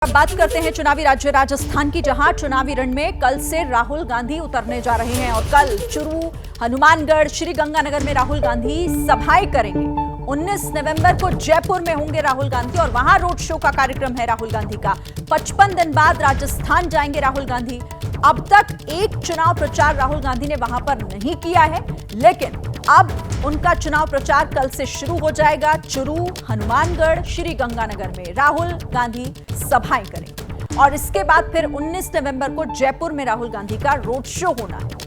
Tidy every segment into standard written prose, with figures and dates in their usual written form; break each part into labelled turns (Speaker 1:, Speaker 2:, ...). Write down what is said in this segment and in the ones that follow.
Speaker 1: अब बात करते हैं चुनावी राज्य राजस्थान की, जहां चुनावी रण में कल से राहुल गांधी उतरने जा रहे हैं और कल चुरू, हनुमानगढ़, श्रीगंगानगर में राहुल गांधी सभाएं करेंगे। 19 नवंबर को जयपुर में होंगे राहुल गांधी और वहां रोड शो का कार्यक्रम है राहुल गांधी का। 55 दिन बाद राजस्थान जाएंगे राहुल गांधी। अब तक एक चुनाव प्रचार राहुल गांधी ने वहां पर नहीं किया है, लेकिन अब उनका चुनाव प्रचार कल से शुरू हो जाएगा। चुरू, हनुमानगढ़, श्रीगंगानगर में राहुल गांधी सभाएं करेंगे और इसके बाद फिर 19 नवंबर को जयपुर में राहुल गांधी का रोड शो होना है।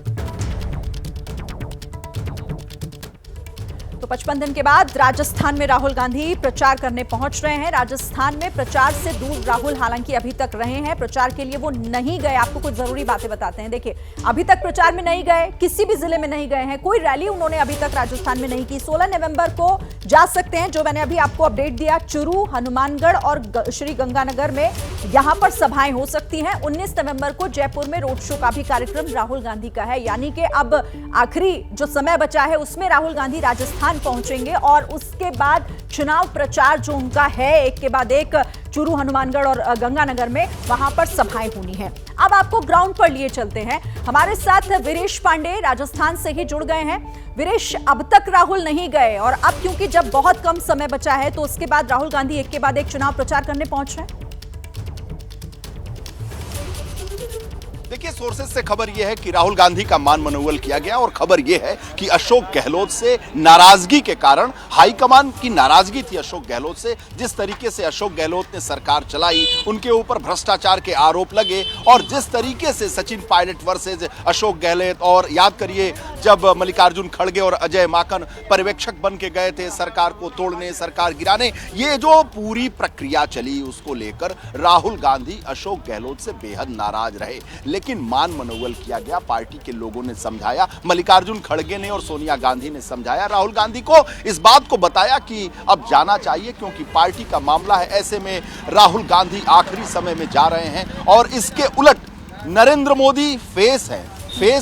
Speaker 1: तो 55 दिन के बाद राजस्थान में राहुल गांधी प्रचार करने पहुंच रहे हैं। राजस्थान में प्रचार से दूर राहुल हालांकि अभी तक रहे हैं, प्रचार के लिए वो नहीं गए। आपको कुछ जरूरी बातें बताते हैं। देखिए, अभी तक प्रचार में नहीं गए, किसी भी जिले में नहीं गए हैं, कोई रैली उन्होंने अभी तक राजस्थान में नहीं की। 16 नवंबर को जा सकते हैं, जो मैंने अभी आपको अपडेट दिया। चुरू, हनुमानगढ़ और श्रीगंगानगर में यहां पर सभाएं हो सकती हैं। 19 नवंबर को जयपुर में रोड शो का भी कार्यक्रम राहुल गांधी का है, यानी कि अब आखिरी जो समय बचा है उसमें राहुल गांधी राजस्थान पहुंचेंगे और उसके बाद चुनाव प्रचार जो उनका है, एक के बाद एक चुरू, हनुमानगढ़ और गंगानगर में वहां पर सभाएं होनी है। अब आपको ग्राउंड पर लिए चलते हैं। हमारे साथ वीरेश पांडे राजस्थान से ही जुड़ गए हैं। वीरेश, अब तक राहुल नहीं गए और अब क्योंकि जब बहुत कम समय बचा है तो उसके बाद राहुल गांधी एक के बाद एक चुनाव प्रचार करने पहुंच रहे हैं।
Speaker 2: देखिए, सोर्सेज से खबर यह है कि राहुल गांधी का मान मनोवल किया गया और खबर यह है कि अशोक गहलोत से नाराजगी के कारण, हाईकमान की नाराजगी थी अशोक गहलोत से। जिस तरीके से अशोक गहलोत ने सरकार चलाई, उनके ऊपर भ्रष्टाचार के आरोप लगे और जिस तरीके से सचिन पायलट वर्सेज अशोक गहलोत, और याद करिए जब मल्लिकार्जुन खड़गे और अजय माकन पर्यवेक्षक बन के गए थे सरकार को तोड़ने, सरकार गिराने, ये जो पूरी प्रक्रिया चली उसको लेकर राहुल गांधी अशोक गहलोत से बेहद नाराज रहे। लेकिन मान मनोवल किया गया, पार्टी के लोगों ने समझाया, मल्लिकार्जुन खड़गे ने और सोनिया गांधी ने समझाया, राहुल गांधी को इस बात को बताया कि अब जाना चाहिए क्योंकि पार्टी का मामला है। ऐसे में राहुल गांधी आखिरी समय में जा रहे हैं और इसके उलट नरेंद्र मोदी फेस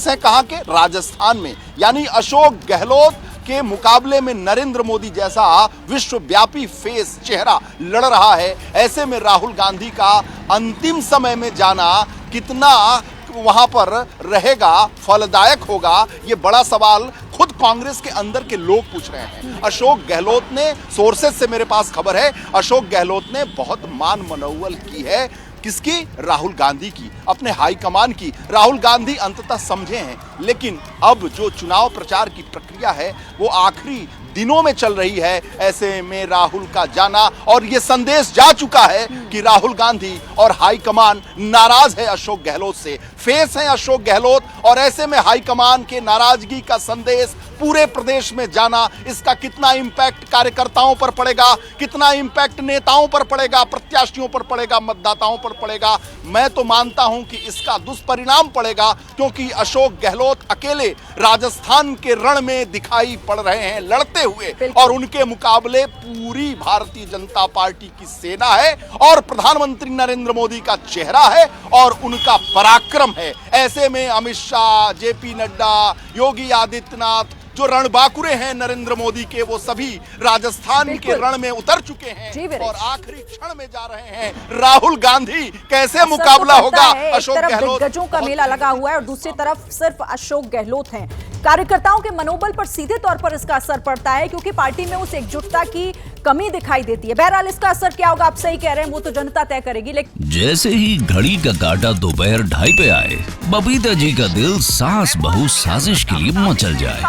Speaker 2: है कहां के? राजस्थान में। यानी अशोक गहलोत के मुकाबले में नरेंद्र मोदी जैसा विश्वव्यापी फेस, चेहरा लड़ रहा है। ऐसे में राहुल गांधी का अंतिम समय में जाना कितना वहां पर रहेगा, फलदायक होगा, ये बड़ा सवाल खुद कांग्रेस के अंदर के लोग पूछ रहे हैं। अशोक गहलोत ने, सोर्सेज से मेरे पास खबर है, अशोक गहलोत ने बहुत मान मनोवल की है। किसकी? राहुल गांधी की, अपने हाईकमान की। राहुल गांधी अंततः समझे हैं, लेकिन अब जो चुनाव प्रचार की प्रक्रिया है वो आखिरी दिनों में चल रही है। ऐसे में राहुल का जाना, और ये संदेश जा चुका है कि राहुल गांधी और हाईकमान नाराज है अशोक गहलोत से, फेस है अशोक गहलोत, और ऐसे में हाईकमान के नाराजगी का संदेश पूरे प्रदेश में जाना, इसका कितना इंपैक्ट कार्यकर्ताओं पर पड़ेगा, कितना इंपैक्ट नेताओं पर पड़ेगा, प्रत्याशियों पर पड़ेगा, मतदाताओं पर पड़ेगा, मैं तो मानता हूं कि इसका दुष्परिणाम पड़ेगा, क्योंकि अशोक गहलोत अकेले राजस्थान के रण में दिखाई पड़ रहे हैं लड़ते हुए, और उनके मुकाबले पूरी भारतीय जनता पार्टी की सेना है और प्रधानमंत्री नरेंद्र मोदी का चेहरा है और उनका पराक्रम है। ऐसे में अमित शाह, जेपी नड्डा, योगी आदित्यनाथ, जो रणबांकुरे हैं नरेंद्र मोदी के, वो सभी राजस्थान के रण में उतर चुके हैं और आखिरी क्षण में जा रहे हैं। राहुल गांधी कैसे मुकाबला होगा अशोक गहलोत?
Speaker 1: दिग्गजों का मेला लगा हुआ है और दूसरी तरफ सिर्फ अशोक गहलोत हैं। कार्यकर्ताओं के मनोबल पर सीधे तौर पर इसका असर पड़ता है, क्योंकि पार्टी में उस एकजुटता की कमी दिखाई देती है। बहरहाल इसका असर क्या होगा, आप सही कह रहे हैं, वो तो जनता तय करेगी। लेकिन
Speaker 3: जैसे ही घड़ी का काटा दोपहर 2:30 पे आए, बबीता जी का दिल सास बहू साजिश के लिए मचल जाए।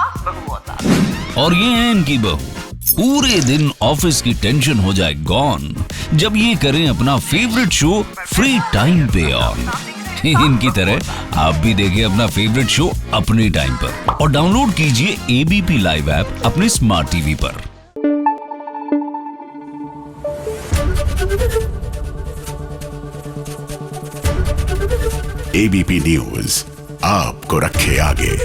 Speaker 3: और ये है इनकी बहू, पूरे दिन ऑफिस की टेंशन हो जाए गॉन जब ये करें अपना फेवरेट शो फ्री टाइम पे ऑन। इनकी तरह आप भी देखिए अपना फेवरेट शो अपने टाइम पर और डाउनलोड कीजिए एबीपी लाइव ऐप अपने स्मार्ट टीवी पर।
Speaker 4: एबीपी न्यूज आपको रखे आगे।